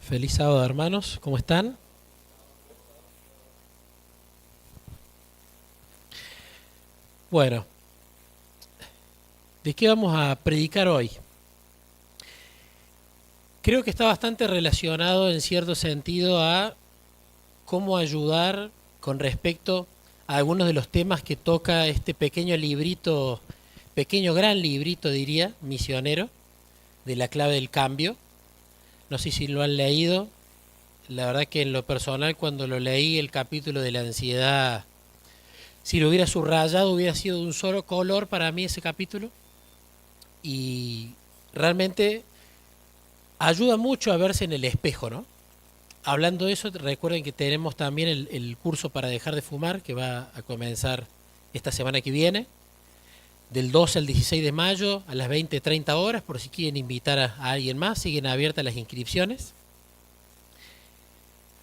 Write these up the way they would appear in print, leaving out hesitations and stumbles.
Feliz sábado, hermanos. ¿Cómo están? Bueno, ¿de qué vamos a predicar hoy? Creo que está bastante relacionado en cierto sentido a cómo ayudar con respecto a algunos de los temas que toca este pequeño librito, pequeño gran librito diría, misionero, de la clave del cambio. No sé si lo han leído. La verdad que en lo personal cuando lo leí el capítulo de la ansiedad, si lo hubiera subrayado hubiera sido de un solo color para mí ese capítulo. Y realmente ayuda mucho a verse en el espejo, ¿no? Hablando de eso, recuerden que tenemos también el curso para dejar de fumar, que va a comenzar esta semana que viene, del 12 al 16 de mayo a las 20:30 horas, por si quieren invitar a alguien más, siguen abiertas las inscripciones.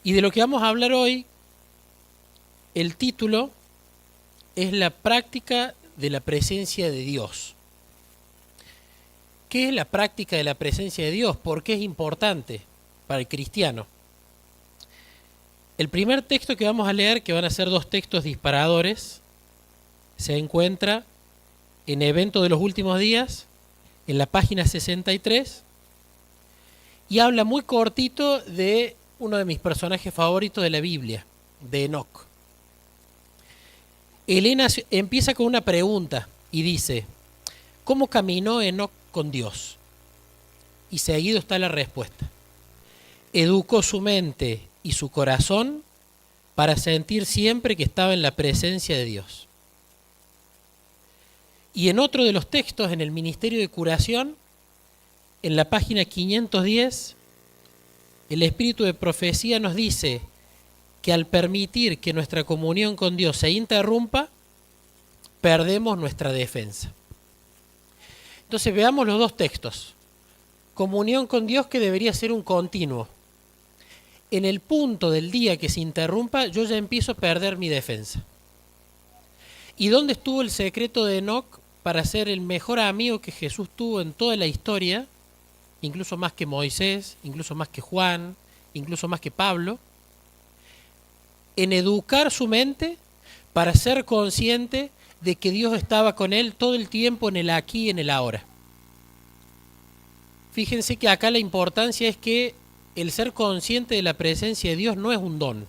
Y de lo que vamos a hablar hoy, el título es la práctica de la presencia de Dios. ¿Qué es la práctica de la presencia de Dios? ¿Por qué es importante para el cristiano? El primer texto que vamos a leer, que van a ser dos textos disparadores, se encuentra en Evento de los Últimos Días, en la página 63, y habla muy cortito de uno de mis personajes favoritos de la Biblia, de Enoc. Elena empieza con una pregunta y dice, ¿cómo caminó Enoc con Dios? Y seguido está la respuesta. Educó su mente y su corazón para sentir siempre que estaba en la presencia de Dios. Y en otro de los textos, en el Ministerio de Curación, en la página 510, el Espíritu de Profecía nos dice que al permitir que nuestra comunión con Dios se interrumpa, perdemos nuestra defensa. Entonces veamos los dos textos. Comunión con Dios que debería ser un continuo. En el punto del día que se interrumpa, yo ya empiezo a perder mi defensa. ¿Y dónde estuvo el secreto de Enoc para ser el mejor amigo que Jesús tuvo en toda la historia? Incluso más que Moisés, incluso más que Juan, incluso más que Pablo. En educar su mente para ser consciente de que Dios estaba con él todo el tiempo en el aquí y en el ahora. Fíjense que acá la importancia es que el ser consciente de la presencia de Dios no es un don.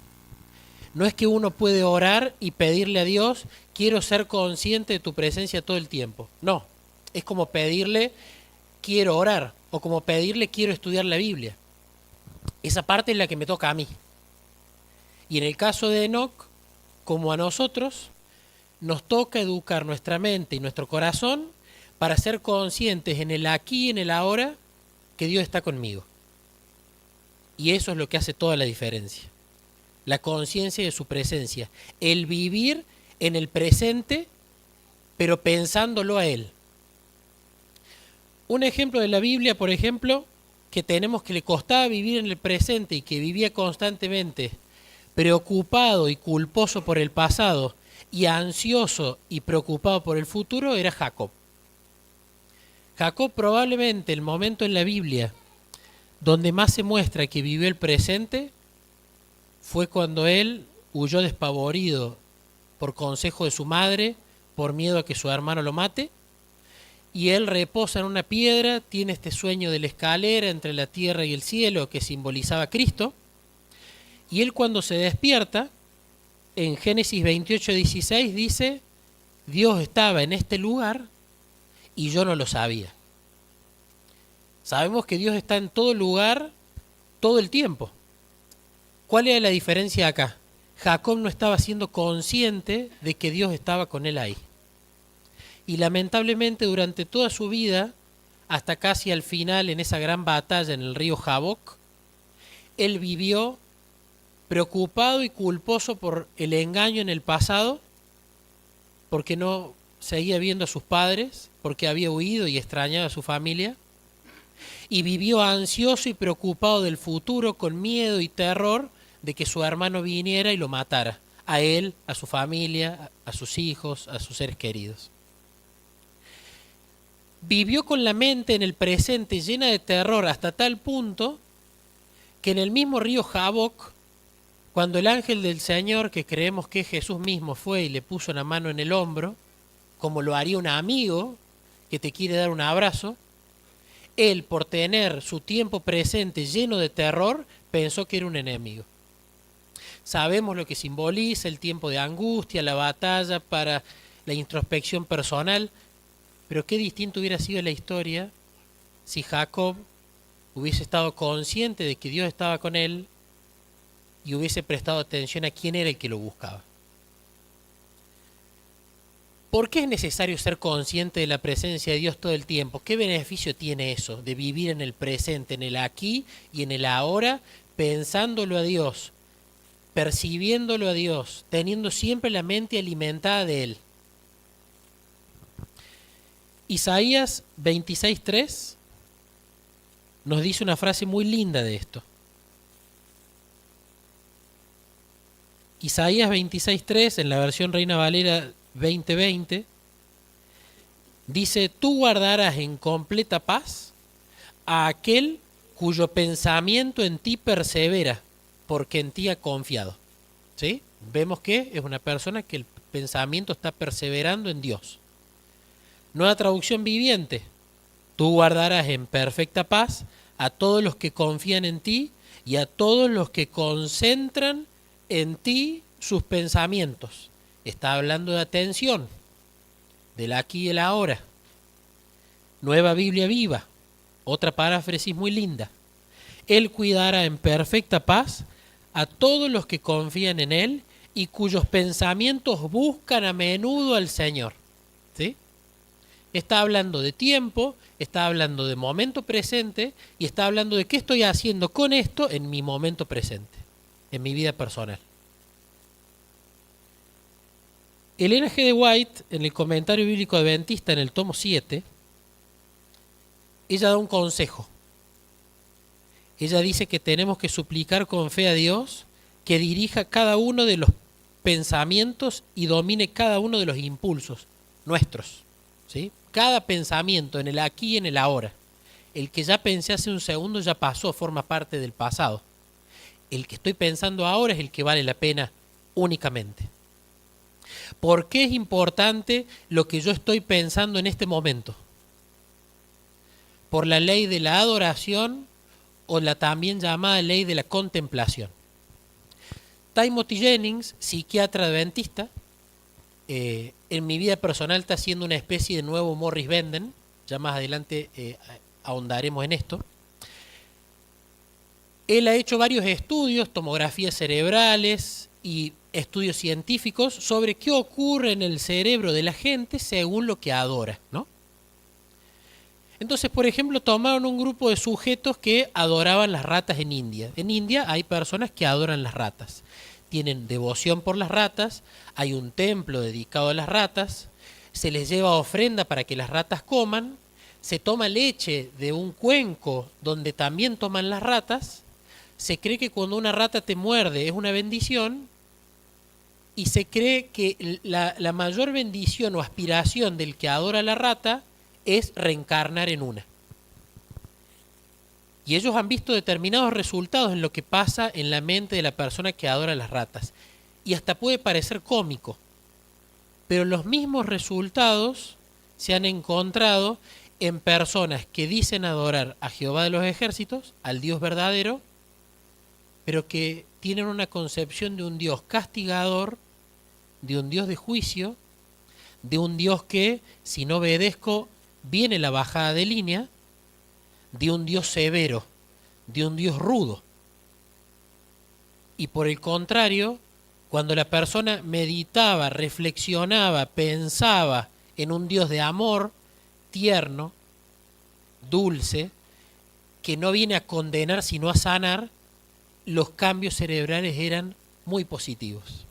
No es que uno puede orar y pedirle a Dios, quiero ser consciente de tu presencia todo el tiempo. No, es como pedirle, quiero orar, o como pedirle, quiero estudiar la Biblia. Esa parte es la que me toca a mí. Y en el caso de Enoc, como a nosotros, nos toca educar nuestra mente y nuestro corazón para ser conscientes en el aquí y en el ahora que Dios está conmigo. Y eso es lo que hace toda la diferencia. La conciencia de su presencia. El vivir en el presente, pero pensándolo a Él. Un ejemplo de la Biblia, por ejemplo, que tenemos que le costaba vivir en el presente y que vivía constantemente preocupado y culposo por el pasado y ansioso y preocupado por el futuro, era Jacob. Jacob probablemente el momento en la Biblia donde más se muestra que vivió el presente fue cuando él huyó despavorido por consejo de su madre, por miedo a que su hermano lo mate, y él reposa en una piedra, tiene este sueño de la escalera entre la tierra y el cielo que simbolizaba a Cristo, y él cuando se despierta, en Génesis 28:16 dice, Dios estaba en este lugar y yo no lo sabía. Sabemos que Dios está en todo lugar, todo el tiempo. ¿Cuál era la diferencia acá? Jacob no estaba siendo consciente de que Dios estaba con él ahí. Y lamentablemente durante toda su vida, hasta casi al final en esa gran batalla en el río Jaboc, él vivió preocupado y culposo por el engaño en el pasado, porque no seguía viendo a sus padres, porque había huido y extrañaba a su familia, y vivió ansioso y preocupado del futuro con miedo y terror de que su hermano viniera y lo matara, a él, a su familia, a sus hijos, a sus seres queridos. Vivió con la mente en el presente llena de terror hasta tal punto que en el mismo río Jaboc, cuando el ángel del Señor, que creemos que Jesús mismo fue y le puso una mano en el hombro, como lo haría un amigo que te quiere dar un abrazo, él, por tener su tiempo presente lleno de terror, pensó que era un enemigo. Sabemos lo que simboliza el tiempo de angustia, la batalla para la introspección personal, pero qué distinto hubiera sido la historia si Jacob hubiese estado consciente de que Dios estaba con él y hubiese prestado atención a quién era el que lo buscaba. ¿Por qué es necesario ser consciente de la presencia de Dios todo el tiempo? ¿Qué beneficio tiene eso de vivir en el presente, en el aquí y en el ahora, pensándolo a Dios, percibiéndolo a Dios, teniendo siempre la mente alimentada de Él? Isaías 26:3 nos dice una frase muy linda de esto. Isaías 26:3, en la versión Reina Valera 2020, dice: tú guardarás en completa paz a aquel cuyo pensamiento en ti persevera, porque en ti ha confiado. ¿Sí? Vemos que es una persona que el pensamiento está perseverando en Dios. Nueva traducción viviente: tú guardarás en perfecta paz a todos los que confían en ti y a todos los que concentran en ti sus pensamientos. Está hablando de atención, del aquí y el ahora. Nueva Biblia Viva, otra paráfrasis muy linda: Él cuidará en perfecta paz a todos los que confían en Él y cuyos pensamientos buscan a menudo al Señor. ¿Sí? Está hablando de tiempo, está hablando de momento presente y está hablando de qué estoy haciendo con esto en mi momento presente, en mi vida personal. Elena G. de White, en el Comentario Bíblico Adventista, en el tomo 7, ella da un consejo. Ella dice que tenemos que suplicar con fe a Dios que dirija cada uno de los pensamientos y domine cada uno de los impulsos nuestros. ¿Sí? Cada pensamiento en el aquí y en el ahora. El que ya pensé hace un segundo ya pasó, forma parte del pasado. El que estoy pensando ahora es el que vale la pena únicamente. ¿Por qué es importante lo que yo estoy pensando en este momento? Por la ley de la adoración o la también llamada ley de la contemplación. Timothy Jennings, psiquiatra adventista, en mi vida personal está haciendo una especie de nuevo Morris Benden, ya más adelante ahondaremos en esto. Él ha hecho varios estudios, tomografías cerebrales y estudios científicos sobre qué ocurre en el cerebro de la gente según lo que adora, ¿no? Entonces, por ejemplo, tomaron un grupo de sujetos que adoraban las ratas en India. En India hay personas que adoran las ratas. Tienen devoción por las ratas, hay un templo dedicado a las ratas, se les lleva ofrenda para que las ratas coman, se toma leche de un cuenco donde también toman las ratas, se cree que cuando una rata te muerde es una bendición y se cree que la mayor bendición o aspiración del que adora a la rata es reencarnar en una. Y ellos han visto determinados resultados en lo que pasa en la mente de la persona que adora las ratas. Y hasta puede parecer cómico. Pero los mismos resultados se han encontrado en personas que dicen adorar a Jehová de los ejércitos, al Dios verdadero, pero que tienen una concepción de un Dios castigador, de un Dios de juicio, de un Dios que, si no obedezco, viene la bajada de línea, de un Dios severo, de un Dios rudo. Y por el contrario, cuando la persona meditaba, reflexionaba, pensaba en un Dios de amor, tierno, dulce, que no viene a condenar sino a sanar, los cambios cerebrales eran muy positivos.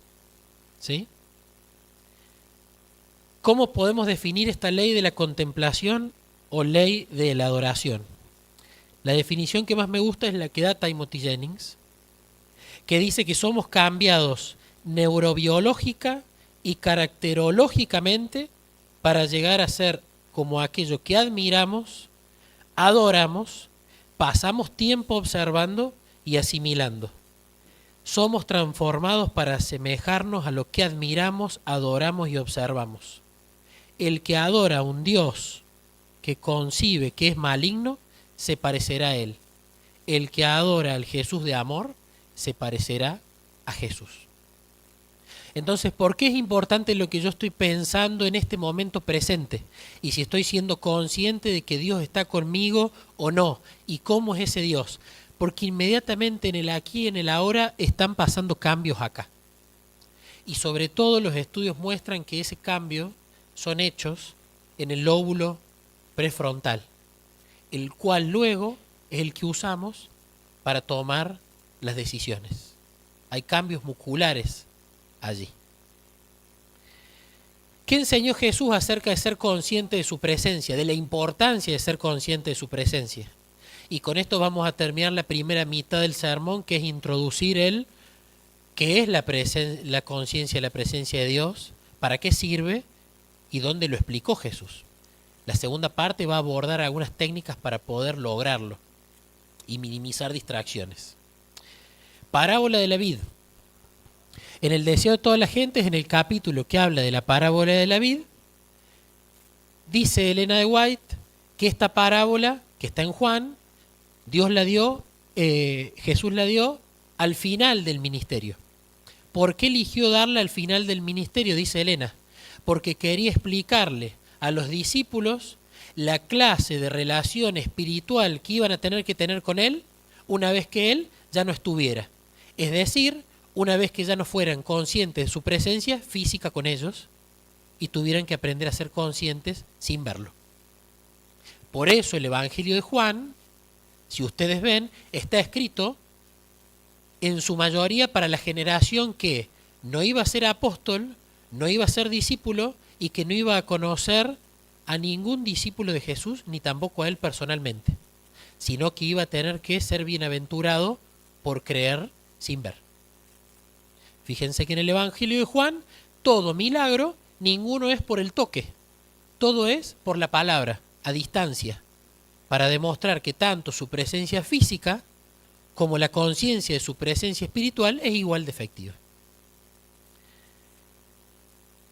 ¿Sí? ¿Cómo podemos definir esta ley de la contemplación o ley de la adoración? La definición que más me gusta es la que da Timothy Jennings, que dice que somos cambiados neurobiológica y caracterológicamente para llegar a ser como aquello que admiramos, adoramos, pasamos tiempo observando y asimilando. Somos transformados para asemejarnos a lo que admiramos, adoramos y observamos. El que adora a un Dios que concibe que es maligno, se parecerá a él. El que adora al Jesús de amor, se parecerá a Jesús. Entonces, ¿por qué es importante lo que yo estoy pensando en este momento presente? Y si estoy siendo consciente de que Dios está conmigo o no. ¿Y cómo es ese Dios? Porque inmediatamente en el aquí y en el ahora están pasando cambios acá. Y sobre todo los estudios muestran que ese cambio son hechos en el lóbulo prefrontal, el cual luego es el que usamos para tomar las decisiones. Hay cambios musculares allí. ¿Qué enseñó Jesús acerca de ser consciente de su presencia, de la importancia de ser consciente de su presencia? Y con esto vamos a terminar la primera mitad del sermón, que es introducir el qué es la conciencia de la presencia de Dios, para qué sirve y dónde lo explicó Jesús. La segunda parte va a abordar algunas técnicas para poder lograrlo y minimizar distracciones. Parábola de la vid. En el deseo de toda la gente, en el capítulo que habla de la parábola de la vid, dice Elena de White que esta parábola, que está en Juan, Dios la dio, Jesús la dio al final del ministerio. ¿Por qué eligió darla al final del ministerio? Dice Elena. Porque quería explicarle a los discípulos la clase de relación espiritual que iban a tener que tener con Él una vez que Él ya no estuviera. Es decir, una vez que ya no fueran conscientes de su presencia física con ellos y tuvieran que aprender a ser conscientes sin verlo. Por eso el Evangelio de Juan, si ustedes ven, está escrito en su mayoría para la generación que no iba a ser apóstol, no iba a ser discípulo y que no iba a conocer a ningún discípulo de Jesús, ni tampoco a él personalmente, sino que iba a tener que ser bienaventurado por creer sin ver. Fíjense que en el Evangelio de Juan, todo milagro, ninguno es por el toque, todo es por la palabra, a distancia, para demostrar que tanto su presencia física como la conciencia de su presencia espiritual es igual de efectiva.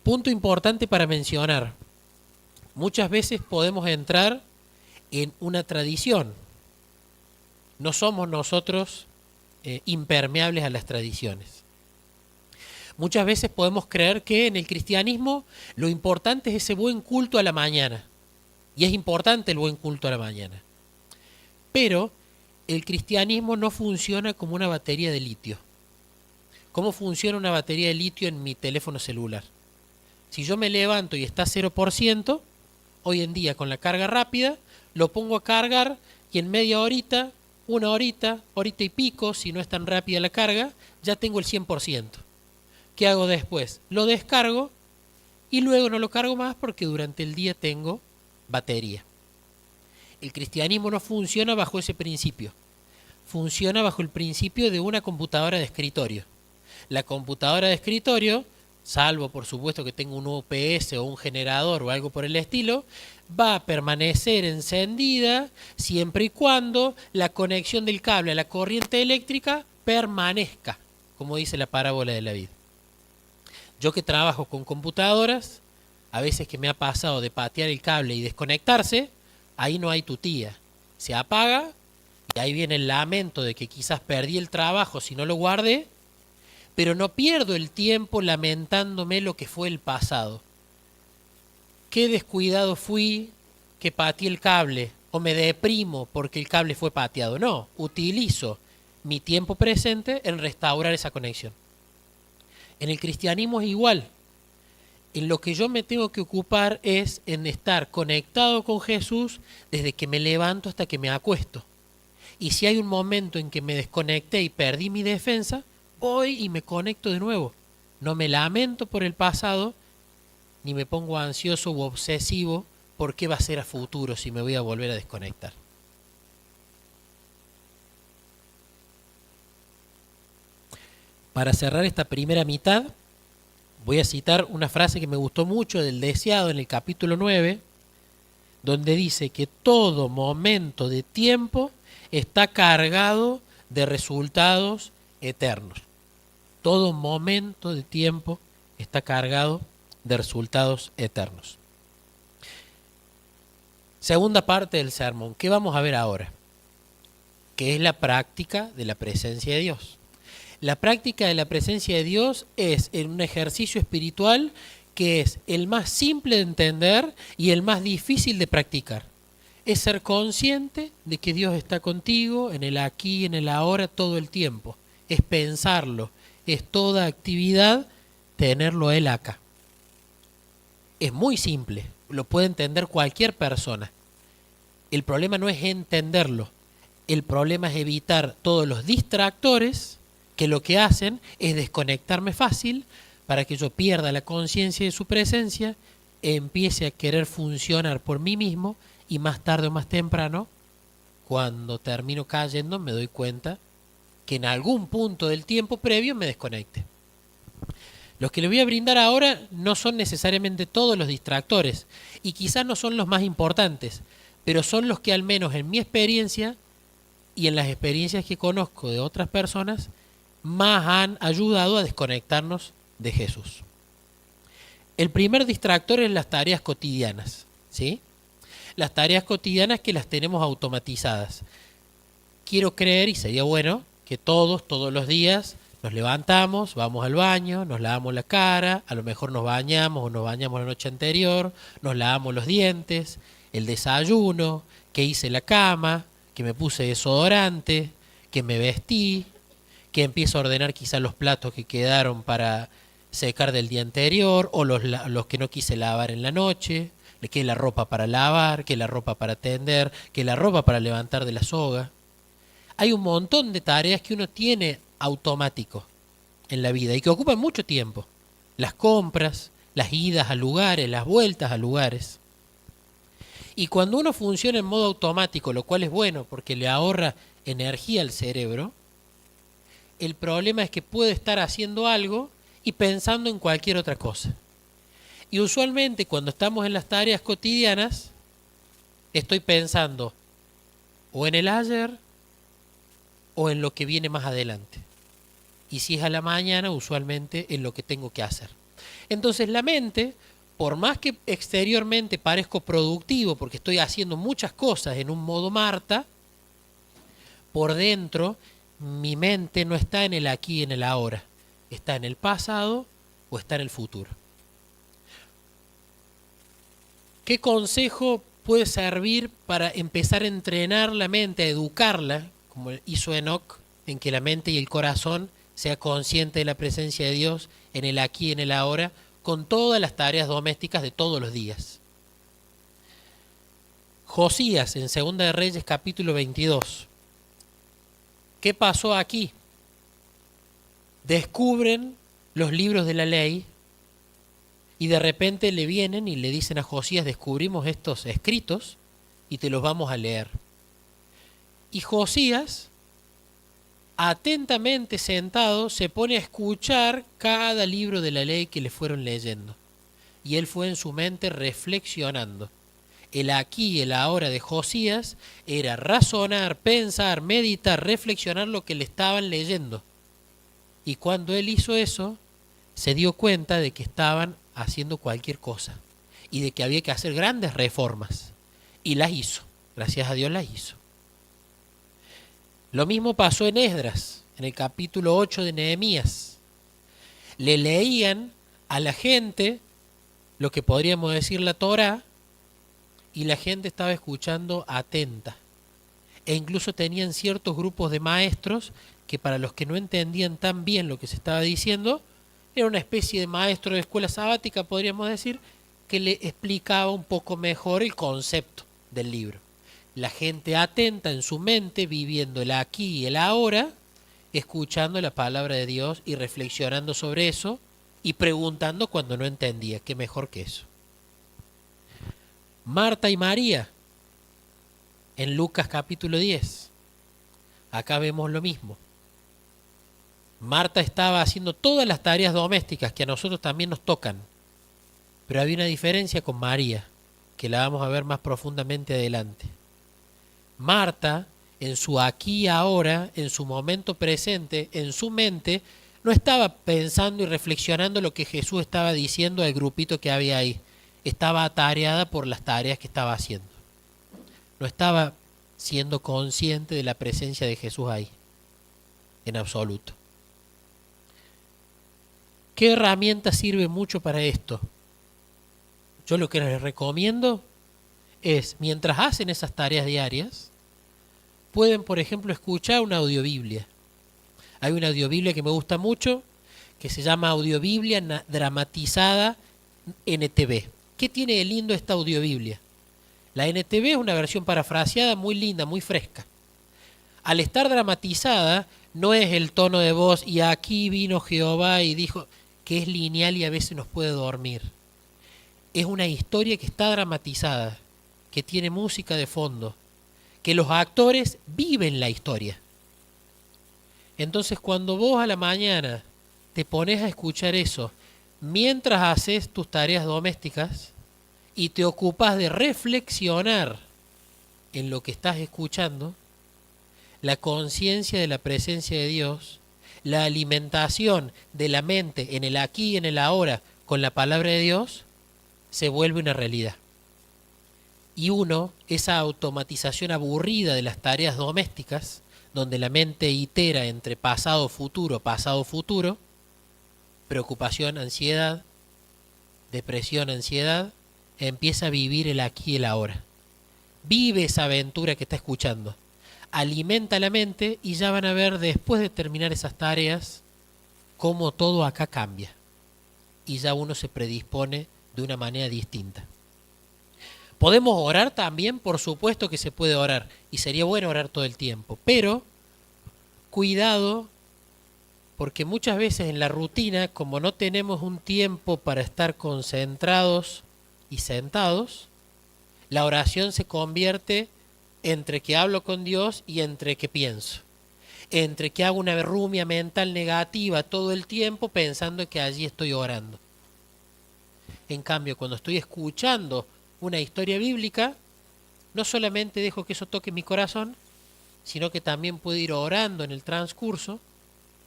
Punto importante para mencionar. Muchas veces podemos entrar en una tradición. No somos nosotros impermeables a las tradiciones. Muchas veces podemos creer que en el cristianismo lo importante es ese buen culto a la mañana. Y es importante el buen culto a la mañana. Pero el cristianismo no funciona como una batería de litio. ¿Cómo funciona una batería de litio en mi teléfono celular? Si yo me levanto y está 0%, hoy en día con la carga rápida, lo pongo a cargar y en media horita, una horita, horita y pico, si no es tan rápida la carga, ya tengo el 100%. ¿Qué hago después? Lo descargo y luego no lo cargo más porque durante el día tengo batería. El cristianismo no funciona bajo ese principio. Funciona bajo el principio de una computadora de escritorio. La computadora de escritorio, salvo por supuesto que tenga un UPS o un generador o algo por el estilo, va a permanecer encendida siempre y cuando la conexión del cable a la corriente eléctrica permanezca, como dice la parábola de la vid. Yo que trabajo con computadoras, a veces que me ha pasado de patear el cable y desconectarse, ahí no hay tutía. Se apaga y ahí viene el lamento de que quizás perdí el trabajo si no lo guardé, pero no pierdo el tiempo lamentándome lo que fue el pasado. Qué descuidado fui que pateé el cable o me deprimo porque el cable fue pateado. No, utilizo mi tiempo presente en restaurar esa conexión. En el cristianismo es igual. En lo que yo me tengo que ocupar es en estar conectado con Jesús desde que me levanto hasta que me acuesto. Y si hay un momento en que me desconecté y perdí mi defensa, voy y me conecto de nuevo. No me lamento por el pasado, ni me pongo ansioso u obsesivo por qué va a ser a futuro si me voy a volver a desconectar. Para cerrar esta primera mitad, voy a citar una frase que me gustó mucho del Deseado en el capítulo 9, donde dice que todo momento de tiempo está cargado de resultados eternos. Todo momento de tiempo está cargado de resultados eternos. Segunda parte del sermón. ¿Qué vamos a ver ahora? Que es la práctica de la presencia de Dios. La práctica de la presencia de Dios es un ejercicio espiritual que es el más simple de entender y el más difícil de practicar. Es ser consciente de que Dios está contigo en el aquí, en el ahora, todo el tiempo. Es pensarlo, es toda actividad tenerlo a Él acá. Es muy simple, lo puede entender cualquier persona. El problema no es entenderlo, el problema es evitar todos los distractores que lo que hacen es desconectarme fácil para que yo pierda la conciencia de su presencia, empiece a querer funcionar por mí mismo y más tarde o más temprano, cuando termino cayendo, me doy cuenta que en algún punto del tiempo previo me desconecte. Los que les voy a brindar ahora no son necesariamente todos los distractores y quizás no son los más importantes, pero son los que al menos en mi experiencia y en las experiencias que conozco de otras personas más han ayudado a desconectarnos de Jesús. El primer distractor es las tareas cotidianas, ¿sí? Las tareas cotidianas que las tenemos automatizadas. Quiero creer, y sería bueno, que todos los días nos levantamos, vamos al baño, nos lavamos la cara, a lo mejor nos bañamos o nos bañamos la noche anterior, nos lavamos los dientes, el desayuno, que hice la cama, que me puse desodorante, que me vestí, que empiezo a ordenar quizás los platos que quedaron para secar del día anterior o los que no quise lavar en la noche, que la ropa para lavar, que la ropa para tender, que la ropa para levantar de la soga. Hay un montón de tareas que uno tiene automático en la vida y que ocupan mucho tiempo. Las compras, las idas a lugares, las vueltas a lugares. Y cuando uno funciona en modo automático, lo cual es bueno porque le ahorra energía al cerebro, el problema es que puede estar haciendo algo y pensando en cualquier otra cosa. Y usualmente cuando estamos en las tareas cotidianas, estoy pensando o en el ayer o en lo que viene más adelante. Y si es a la mañana, usualmente en lo que tengo que hacer. Entonces la mente, por más que exteriormente parezco productivo porque estoy haciendo muchas cosas en un modo Marta, por dentro mi mente no está en el aquí y en el ahora. Está en el pasado o está en el futuro. ¿Qué consejo puede servir para empezar a entrenar la mente, a educarla, como hizo Enoc, en que la mente y el corazón sea consciente de la presencia de Dios en el aquí y en el ahora, con todas las tareas domésticas de todos los días? Josías, en Segunda de Reyes, capítulo 22. ¿Qué pasó aquí? Descubren los libros de la ley y de repente le vienen y le dicen a Josías: descubrimos estos escritos y te los vamos a leer. Y Josías, atentamente sentado, se pone a escuchar cada libro de la ley que le fueron leyendo. Y él fue en su mente reflexionando. El aquí y el ahora de Josías era razonar, pensar, meditar, reflexionar lo que le estaban leyendo. Y cuando él hizo eso, se dio cuenta de que estaban haciendo cualquier cosa y de que había que hacer grandes reformas. Y las hizo, gracias a Dios las hizo. Lo mismo pasó en Esdras, en el capítulo 8 de Nehemías. Le leían a la gente lo que podríamos decir la Torá, y la gente estaba escuchando atenta. E incluso tenían ciertos grupos de maestros que, para los que no entendían tan bien lo que se estaba diciendo, era una especie de maestro de escuela sabática, podríamos decir, que le explicaba un poco mejor el concepto del libro. La gente atenta en su mente, viviendo el aquí y el ahora, escuchando la palabra de Dios y reflexionando sobre eso y preguntando cuando no entendía. ¿Qué mejor que eso? Marta y María, en Lucas capítulo 10. Acá vemos lo mismo. Marta estaba haciendo todas las tareas domésticas que a nosotros también nos tocan. Pero había una diferencia con María, que la vamos a ver más profundamente adelante. Marta en su aquí y ahora, en su momento presente, en su mente, no estaba pensando y reflexionando lo que Jesús estaba diciendo al grupito que había ahí. Estaba atareada por las tareas que estaba haciendo. No estaba siendo consciente de la presencia de Jesús ahí, en absoluto. ¿Qué herramienta sirve mucho para esto? Yo lo que les recomiendo es, mientras hacen esas tareas diarias, pueden, por ejemplo, escuchar una audiobiblia. Hay una audiobiblia que me gusta mucho, que se llama Audiobiblia Dramatizada NTV. ¿Qué tiene de lindo esta audiobiblia? La NTV es una versión parafraseada muy linda, muy fresca. Al estar dramatizada, no es el tono de voz, y aquí vino Jehová y dijo, que es lineal y a veces nos puede dormir. Es una historia que está dramatizada, que tiene música de fondo, que los actores viven la historia. Entonces, cuando vos a la mañana te pones a escuchar eso, mientras haces tus tareas domésticas y te ocupas de reflexionar en lo que estás escuchando, la conciencia de la presencia de Dios, la alimentación de la mente en el aquí y en el ahora con la palabra de Dios, se vuelve una realidad. Y uno, esa automatización aburrida de las tareas domésticas, donde la mente itera entre pasado, futuro, preocupación, ansiedad, depresión, ansiedad, empieza a vivir el aquí y el ahora. Vive esa aventura que está escuchando. Alimenta la mente y ya van a ver después de terminar esas tareas cómo todo acá cambia. Y ya uno se predispone de una manera distinta. ¿Podemos orar también? Por supuesto que se puede orar. Y sería bueno orar todo el tiempo. Pero cuidado, porque muchas veces en la rutina, como no tenemos un tiempo para estar concentrados y sentados, la oración se convierte entre que hablo con Dios y entre que pienso. Entre que hago una rumia mental negativa todo el tiempo pensando que allí estoy orando. En cambio, cuando estoy escuchando una historia bíblica, no solamente dejo que eso toque mi corazón, sino que también puedo ir orando en el transcurso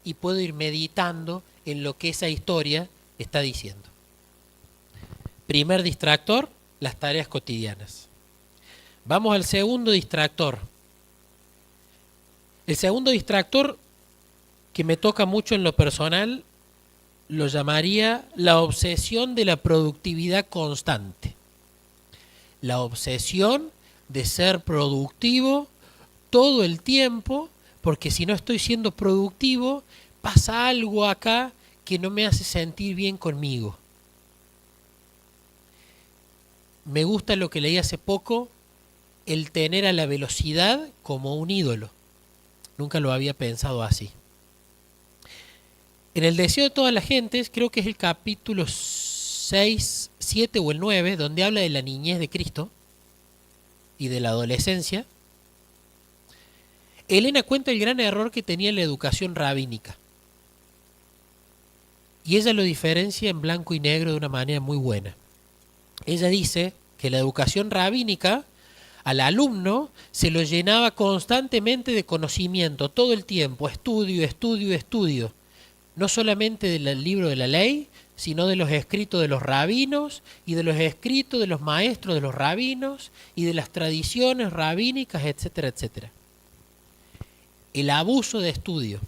y puedo ir meditando en lo que esa historia está diciendo. Primer distractor, las tareas cotidianas. Vamos al segundo distractor. El segundo distractor, que me toca mucho en lo personal, lo llamaría la obsesión de la productividad constante. La obsesión de ser productivo todo el tiempo, porque si no estoy siendo productivo, pasa algo acá que no me hace sentir bien conmigo. Me gusta lo que leí hace poco, el tener a la velocidad como un ídolo. Nunca lo había pensado así. En el deseo de todas las gentes, creo que es el capítulo 6, 7 o el 9, donde habla de la niñez de Cristo y de la adolescencia. Elena cuenta el gran error que tenía en la educación rabínica. Y ella lo diferencia en blanco y negro de una manera muy buena. Ella dice que la educación rabínica al alumno se lo llenaba constantemente de conocimiento, todo el tiempo, estudio, estudio, estudio. No solamente del libro de la ley, sino de los escritos de los rabinos y de los escritos de los maestros de los rabinos y de las tradiciones rabínicas, etcétera, etcétera. El abuso de estudio.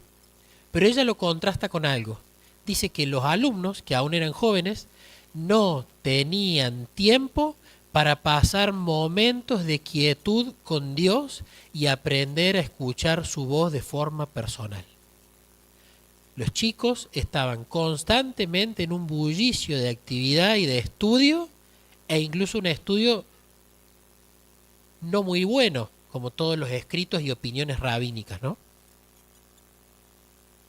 Pero ella lo contrasta con algo. Dice que los alumnos, que aún eran jóvenes, no tenían tiempo para pasar momentos de quietud con Dios y aprender a escuchar su voz de forma personal. Los chicos estaban constantemente en un bullicio de actividad y de estudio, e incluso un estudio no muy bueno, como todos los escritos y opiniones rabínicas, ¿no?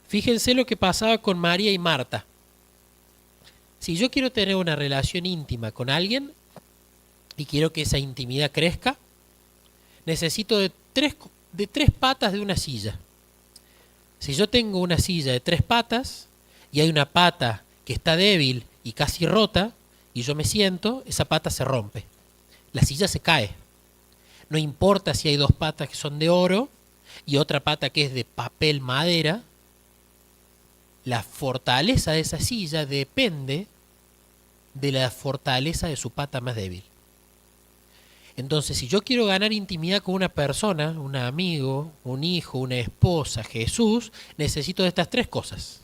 Fíjense lo que pasaba con María y Marta. Si yo quiero tener una relación íntima con alguien y quiero que esa intimidad crezca, necesito de tres patas de una silla. Si yo tengo una silla de 3 patas y hay una pata que está débil y casi rota y yo me siento, esa pata se rompe. La silla se cae. No importa si hay 2 patas que son de oro y otra pata que es de papel madera, la fortaleza de esa silla depende de la fortaleza de su pata más débil. Entonces, si yo quiero ganar intimidad con una persona, un amigo, un hijo, una esposa, Jesús, necesito de estas tres cosas.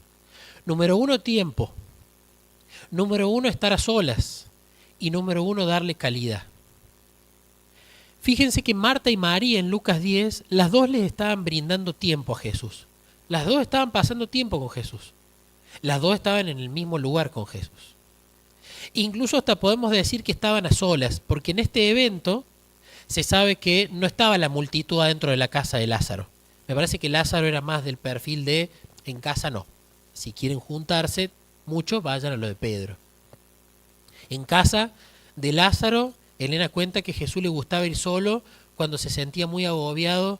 Número uno, tiempo. Número uno, estar a solas. Y número uno, darle calidad. Fíjense que Marta y María en Lucas 10, las dos les estaban brindando tiempo a Jesús. Las dos estaban pasando tiempo con Jesús. Las dos estaban en el mismo lugar con Jesús. Incluso hasta podemos decir que estaban a solas, porque en este evento se sabe que no estaba la multitud adentro de la casa de Lázaro. Me parece que Lázaro era más del perfil de en casa no. Si quieren juntarse, muchos vayan a lo de Pedro. En casa de Lázaro, Elena cuenta que Jesús le gustaba ir solo cuando se sentía muy agobiado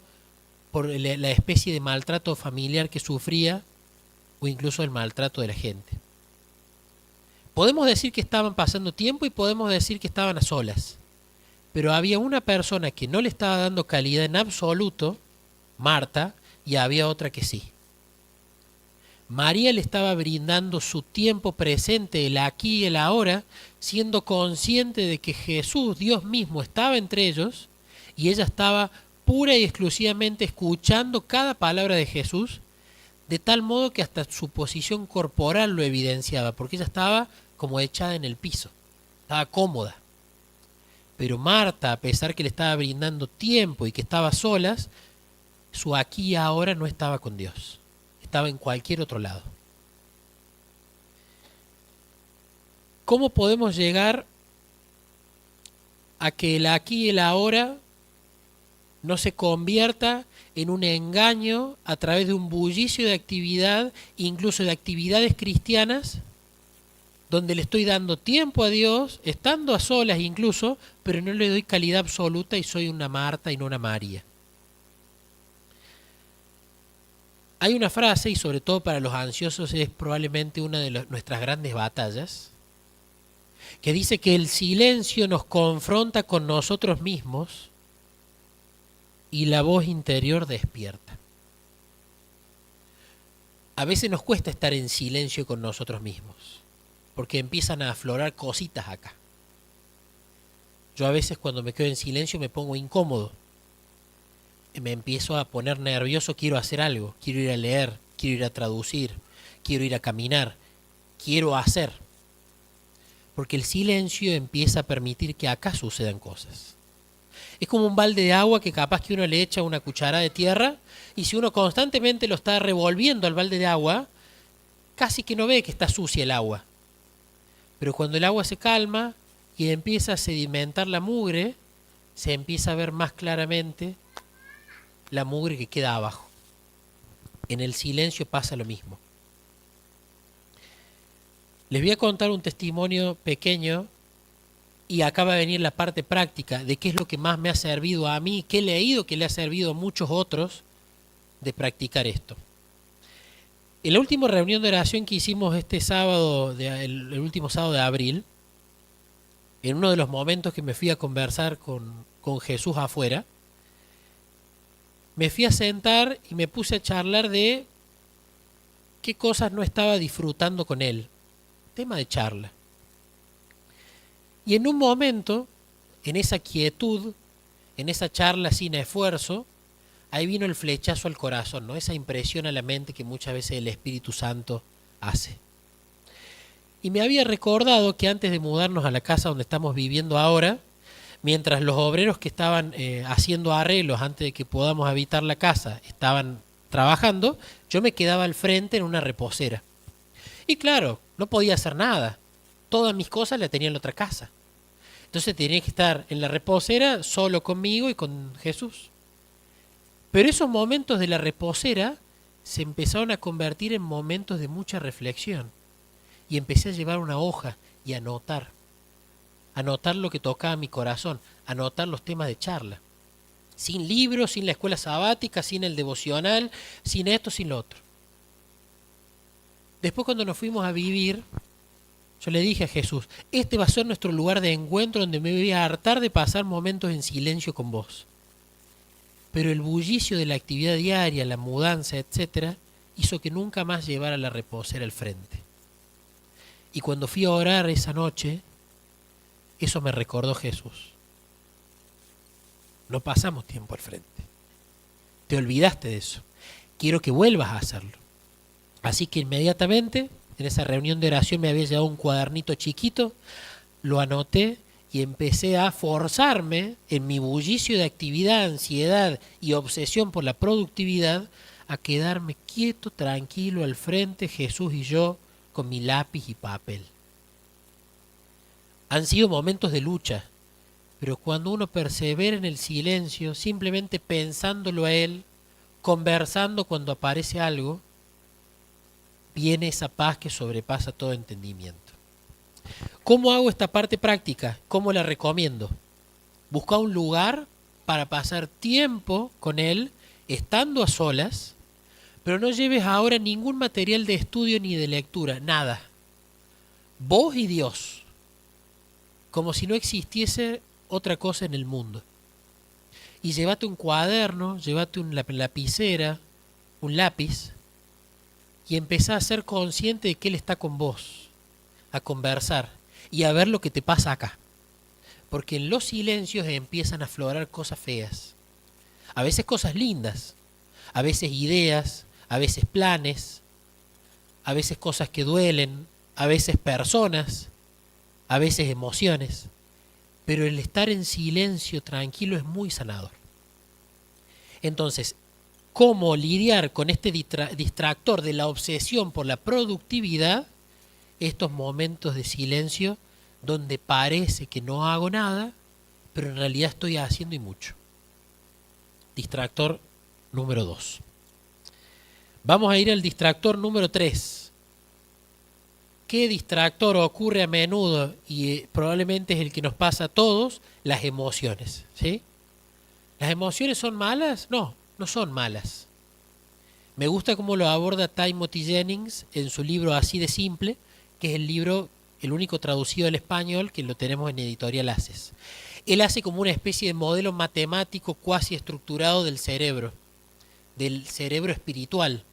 por la especie de maltrato familiar que sufría o incluso el maltrato de la gente. Podemos decir que estaban pasando tiempo y podemos decir que estaban a solas, pero había una persona que no le estaba dando calidad en absoluto, Marta, y había otra que sí. María le estaba brindando su tiempo presente, el aquí y el ahora, siendo consciente de que Jesús, Dios mismo, estaba entre ellos, y ella estaba pura y exclusivamente escuchando cada palabra de Jesús, de tal modo que hasta su posición corporal lo evidenciaba, porque ella estaba como echada en el piso, estaba cómoda. Pero Marta, a pesar que le estaba brindando tiempo y que estaba a solas, su aquí y ahora no estaba con Dios, estaba en cualquier otro lado. ¿Cómo podemos llegar a que el aquí y el ahora no se convierta en un engaño a través de un bullicio de actividad, incluso de actividades cristianas, donde le estoy dando tiempo a Dios, estando a solas incluso, pero no le doy calidad absoluta y soy una Marta y no una María? Hay una frase, y sobre todo para los ansiosos es probablemente una de nuestras grandes batallas, que dice que el silencio nos confronta con nosotros mismos y la voz interior despierta. A veces nos cuesta estar en silencio con nosotros mismos, porque empiezan a aflorar cositas acá. Yo a veces cuando me quedo en silencio me pongo incómodo, me empiezo a poner nervioso, quiero hacer algo, quiero ir a leer, quiero ir a traducir, quiero ir a caminar, quiero hacer. Porque el silencio empieza a permitir que acá sucedan cosas. Es como un balde de agua que capaz que uno le echa una cucharada de tierra y si uno constantemente lo está revolviendo al balde de agua, casi que no ve que está sucia el agua. Pero cuando el agua se calma y empieza a sedimentar la mugre, se empieza a ver más claramente la mugre que queda abajo. En el silencio pasa lo mismo. Les voy a contar un testimonio pequeño y acá va a venir la parte práctica de qué es lo que más me ha servido a mí, qué he leído que le ha servido a muchos otros de practicar esto. En la última reunión de oración que hicimos este sábado, el último sábado de abril, en uno de los momentos que me fui a conversar con Jesús afuera, me fui a sentar y me puse a charlar de qué cosas no estaba disfrutando con él. Tema de charla. Y en un momento, en esa quietud, en esa charla sin esfuerzo, ahí vino el flechazo al corazón, ¿no? Esa impresión a la mente que muchas veces el Espíritu Santo hace. Y me había recordado que antes de mudarnos a la casa donde estamos viviendo ahora, mientras los obreros que estaban haciendo arreglos antes de que podamos habitar la casa estaban trabajando, yo me quedaba al frente en una reposera. Y claro, no podía hacer nada. Todas mis cosas las tenía en la otra casa. Entonces tenía que estar en la reposera solo conmigo y con Jesús. Pero esos momentos de la reposera se empezaron a convertir en momentos de mucha reflexión. Y empecé a llevar una hoja y a anotar. Anotar lo que tocaba mi corazón, anotar los temas de charla. Sin libros, sin la escuela sabática, sin el devocional, sin esto, sin lo otro. Después cuando nos fuimos a vivir, yo le dije a Jesús, este va a ser nuestro lugar de encuentro donde me voy a hartar de pasar momentos en silencio con vos. pero el bullicio de la actividad diaria, la mudanza, etcétera, hizo que nunca más llevara la reposera al frente. Y cuando fui a orar esa noche, eso me recordó Jesús. No pasamos tiempo al frente. Te olvidaste de eso. Quiero que vuelvas a hacerlo. Así que inmediatamente, en esa reunión de oración me había llevado un cuadernito chiquito, lo anoté y empecé a forzarme en mi bullicio de actividad, ansiedad y obsesión por la productividad, a quedarme quieto, tranquilo, al frente, Jesús y yo, con mi lápiz y papel. Han sido momentos de lucha, pero cuando uno persevera en el silencio, simplemente pensándolo a Él, conversando cuando aparece algo, viene esa paz que sobrepasa todo entendimiento. ¿Cómo hago esta parte práctica? ¿Cómo la recomiendo? Busca un lugar para pasar tiempo con Él, estando a solas, pero no lleves ahora ningún material de estudio ni de lectura, nada. Vos y Dios, como si no existiese otra cosa en el mundo. Y llévate un cuaderno, llévate una lapicera, un lápiz, y empezá a ser consciente de que Él está con vos, a conversar y a ver lo que te pasa acá. Porque en los silencios empiezan a aflorar cosas feas. A veces cosas lindas, a veces ideas, a veces planes, a veces cosas que duelen, a veces personas, a veces emociones. Pero el estar en silencio tranquilo es muy sanador. Entonces, ¿cómo lidiar con este distractor de la obsesión por la productividad? Estos momentos de silencio donde parece que no hago nada, pero en realidad estoy haciendo y mucho. Distractor número 2. Vamos a ir al distractor número 3. ¿Qué distractor ocurre a menudo y probablemente es el que nos pasa a todos? Las emociones, ¿sí? ¿Las emociones son malas? No, no son malas. Me gusta cómo lo aborda Timothy Jennings en su libro Así de Simple, que es el libro, el único traducido al español, que lo tenemos en Editorial Haces. Él hace como una especie de modelo matemático cuasi estructurado del cerebro espiritual.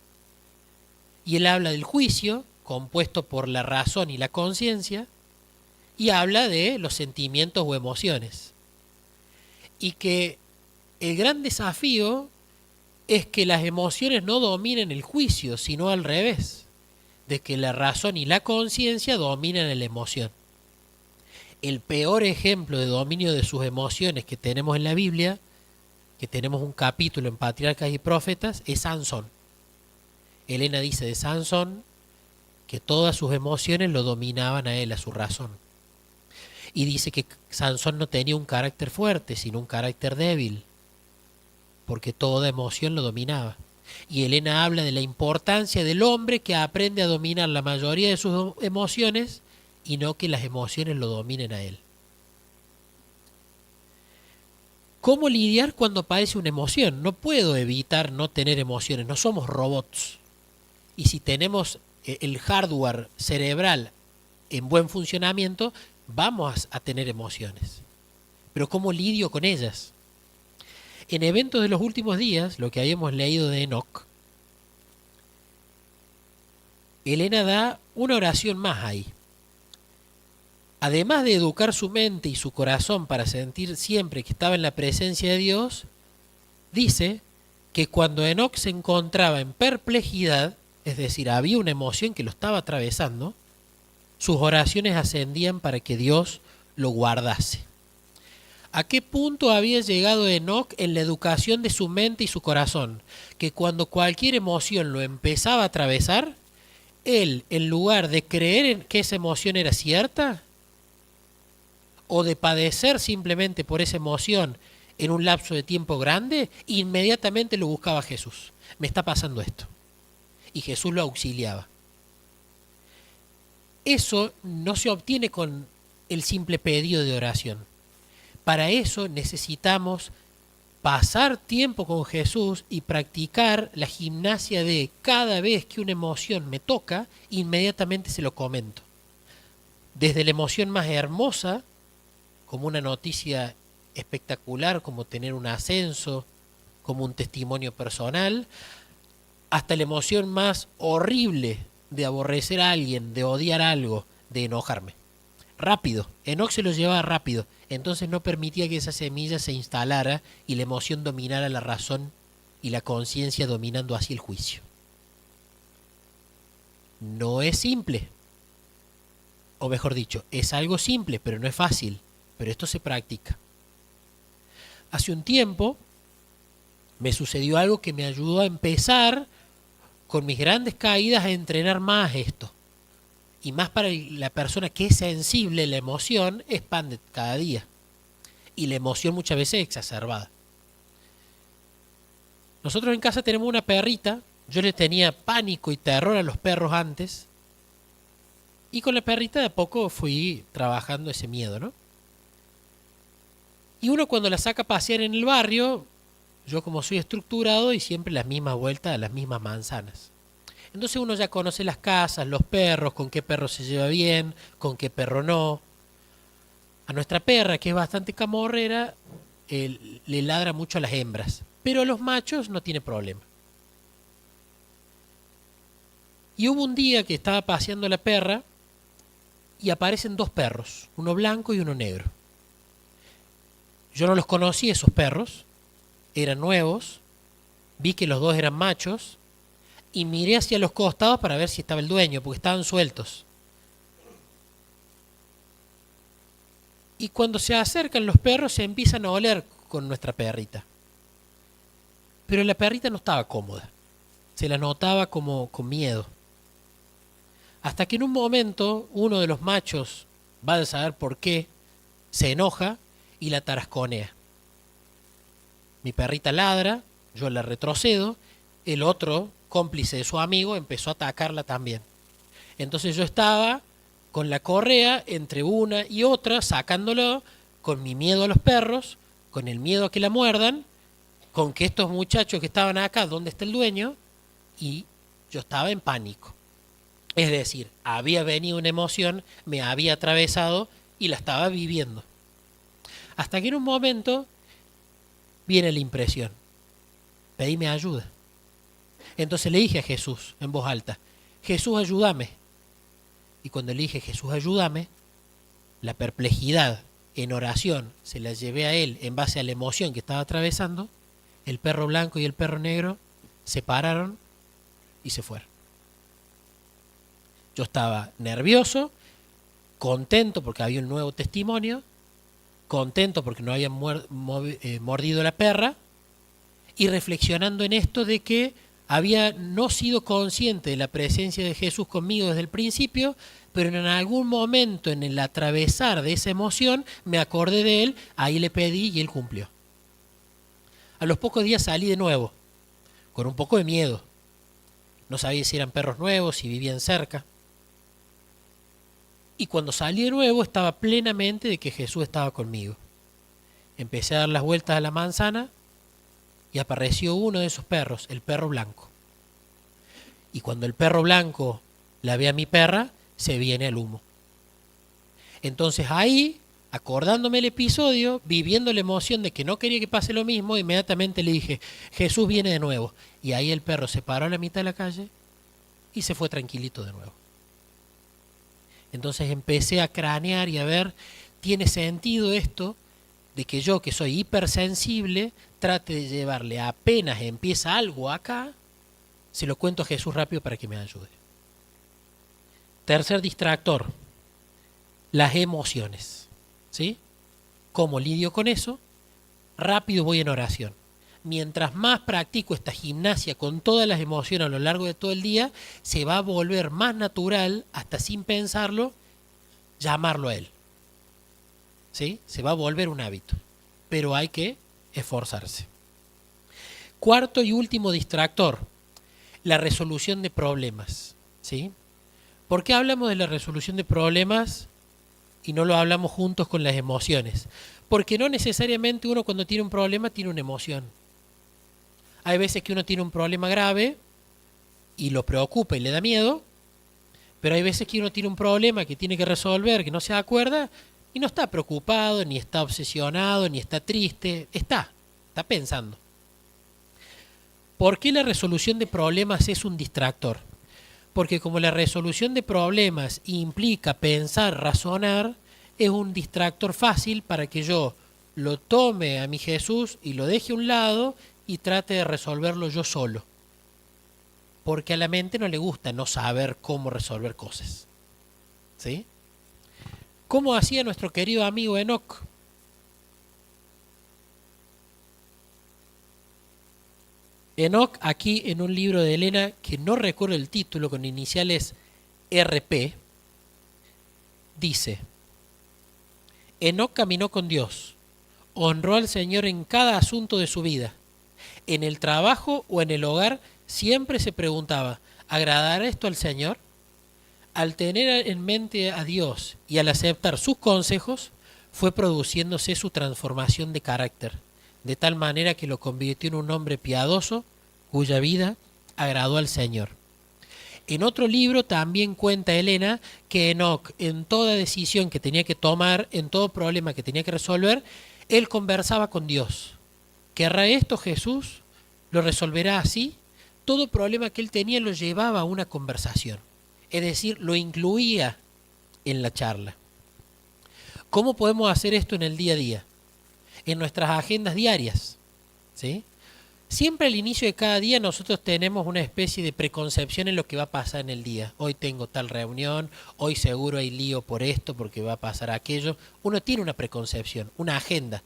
Y él habla del juicio, compuesto por la razón y la conciencia, y habla de los sentimientos o emociones. Y que el gran desafío es que las emociones no dominen el juicio, sino al revés, de que la razón y la conciencia dominan la emoción. El peor ejemplo de dominio de sus emociones que tenemos en la Biblia, que tenemos un capítulo en Patriarcas y Profetas, es Sansón. Elena dice de Sansón que todas sus emociones lo dominaban a él, a su razón. Y dice que Sansón no tenía un carácter fuerte, sino un carácter débil, porque toda emoción lo dominaba. Y Elena habla de la importancia del hombre que aprende a dominar la mayoría de sus emociones y no que las emociones lo dominen a él. ¿Cómo lidiar cuando aparece una emoción? No puedo evitar no tener emociones, no somos robots. Y si tenemos el hardware cerebral en buen funcionamiento, vamos a tener emociones. Pero ¿cómo lidio con ellas? En Eventos de los Últimos Días, lo que habíamos leído de Enoc, Elena da una oración más ahí. Además de educar su mente y su corazón para sentir siempre que estaba en la presencia de Dios, dice que cuando Enoc se encontraba en perplejidad, es decir, había una emoción que lo estaba atravesando, sus oraciones ascendían para que Dios lo guardase. ¿A qué punto había llegado Enoc en la educación de su mente y su corazón? Que cuando cualquier emoción lo empezaba a atravesar, él, en lugar de creer en que esa emoción era cierta, o de padecer simplemente por esa emoción en un lapso de tiempo grande, inmediatamente lo buscaba a Jesús. Me está pasando esto. Y Jesús lo auxiliaba. Eso no se obtiene con el simple pedido de oración. Para eso necesitamos pasar tiempo con Jesús y practicar la gimnasia de cada vez que una emoción me toca, inmediatamente se lo comento. Desde la emoción más hermosa, como una noticia espectacular, como tener un ascenso, como un testimonio personal, hasta la emoción más horrible de aborrecer a alguien, de odiar algo, de enojarme. Rápido, Enoc se lo llevaba rápido, entonces no permitía que esa semilla se instalara y la emoción dominara la razón y la conciencia dominando así el juicio. No es simple, o mejor dicho, es algo simple, pero no es fácil, pero esto se practica. Hace un tiempo me sucedió algo que me ayudó a empezar con mis grandes caídas a entrenar más esto. Y más para la persona que es sensible, la emoción expande cada día. Y la emoción muchas veces es exacerbada. Nosotros en casa tenemos una perrita. Yo le tenía pánico y terror a los perros antes. Y con la perrita de a poco fui trabajando ese miedo, ¿no? Y uno cuando la saca a pasear en el barrio, yo como soy estructurado y siempre las mismas vueltas a las mismas manzanas. Entonces uno ya conoce las casas, los perros, con qué perro se lleva bien, con qué perro no. A nuestra perra, que es bastante camorrera, le ladra mucho a las hembras, pero a los machos no tiene problema. Y hubo un día que estaba paseando la perra y aparecen dos perros, uno blanco y uno negro. Yo no los conocí esos perros, eran nuevos, vi que los dos eran machos y miré hacia los costados para ver si estaba el dueño, porque estaban sueltos. Y cuando se acercan los perros se empiezan a oler con nuestra perrita. Pero la perrita no estaba cómoda, se la notaba como con miedo. Hasta que en un momento uno de los machos, va a saber por qué, se enoja y la tarasconea. Mi perrita ladra, yo la retrocedo, el otro, cómplice de su amigo, empezó a atacarla también. Entonces yo estaba con la correa entre una y otra, sacándolo, con mi miedo a los perros, con el miedo a que la muerdan, con que estos muchachos que estaban acá, ¿dónde está el dueño? Y yo estaba en pánico. Es decir, había venido una emoción, me había atravesado y la estaba viviendo. Hasta que en un momento viene la impresión. Pedime ayuda. Entonces le dije a Jesús en voz alta, Jesús, ayúdame. Y cuando le dije, Jesús, ayúdame, la perplejidad en oración se la llevé a él en base a la emoción que estaba atravesando. El perro blanco y el perro negro se pararon y se fueron. Yo estaba nervioso, contento porque había un nuevo testimonio, contento porque no habían mordido la perra y reflexionando en esto de que había no sido consciente de la presencia de Jesús conmigo desde el principio, pero en algún momento en el atravesar de esa emoción me acordé de él, ahí le pedí y él cumplió. A los pocos días salí de nuevo, con un poco de miedo. No sabía si eran perros nuevos, si vivían cerca. Y cuando salí de nuevo estaba plenamente de que Jesús estaba conmigo. Empecé a dar las vueltas a la manzana y apareció uno de esos perros, el perro blanco. Y cuando el perro blanco la ve a mi perra, se viene al humo. Entonces ahí, acordándome el episodio, viviendo la emoción de que no quería que pase lo mismo, inmediatamente le dije, Jesús viene de nuevo. Y ahí el perro se paró a la mitad de la calle y se fue tranquilito de nuevo. Entonces empecé a cranear y a ver, ¿tiene sentido esto de que yo, que soy hipersensible, trate de llevarle apenas empieza algo acá, se lo cuento a Jesús rápido para que me ayude? Tercer distractor, las emociones. ¿Sí? ¿Cómo lidio con eso? Rápido voy en oración. Mientras más practico esta gimnasia con todas las emociones a lo largo de todo el día, se va a volver más natural, hasta sin pensarlo, llamarlo a él. ¿Sí? Se va a volver un hábito. Pero hay que esforzarse. Cuarto y último distractor, la resolución de problemas. ¿Sí? ¿Por qué hablamos de la resolución de problemas y no lo hablamos juntos con las emociones? Porque no necesariamente uno cuando tiene un problema tiene una emoción. Hay veces que uno tiene un problema grave y lo preocupa y le da miedo, pero hay veces que uno tiene un problema que tiene que resolver, que no se acuerda y no está preocupado, ni está obsesionado, ni está triste, está pensando. ¿Por qué la resolución de problemas es un distractor? Porque como la resolución de problemas implica pensar, razonar, es un distractor fácil para que yo lo tome a mi Jesús y lo deje a un lado y trate de resolverlo yo solo. Porque a la mente no le gusta no saber cómo resolver cosas. ¿Sí? ¿Cómo hacía nuestro querido amigo Enoc? Enoc, aquí en un libro de Elena, que no recuerdo el título, con iniciales RP, dice: Enoc caminó con Dios, honró al Señor en cada asunto de su vida. En el trabajo o en el hogar siempre se preguntaba, ¿agradará esto al Señor? Al tener en mente a Dios y al aceptar sus consejos, fue produciéndose su transformación de carácter, de tal manera que lo convirtió en un hombre piadoso, cuya vida agradó al Señor. En otro libro también cuenta Elena que Enoc, en toda decisión que tenía que tomar, en todo problema que tenía que resolver, él conversaba con Dios. ¿Querrá esto Jesús? ¿Lo resolverá así? Todo problema que él tenía lo llevaba a una conversación. Es decir, lo incluía en la charla. ¿Cómo podemos hacer esto en el día a día? En nuestras agendas diarias. ¿Sí? Siempre al inicio de cada día nosotros tenemos una especie de preconcepción en lo que va a pasar en el día. Hoy tengo tal reunión, hoy seguro hay lío por esto, porque va a pasar aquello. Uno tiene una preconcepción, una agenda,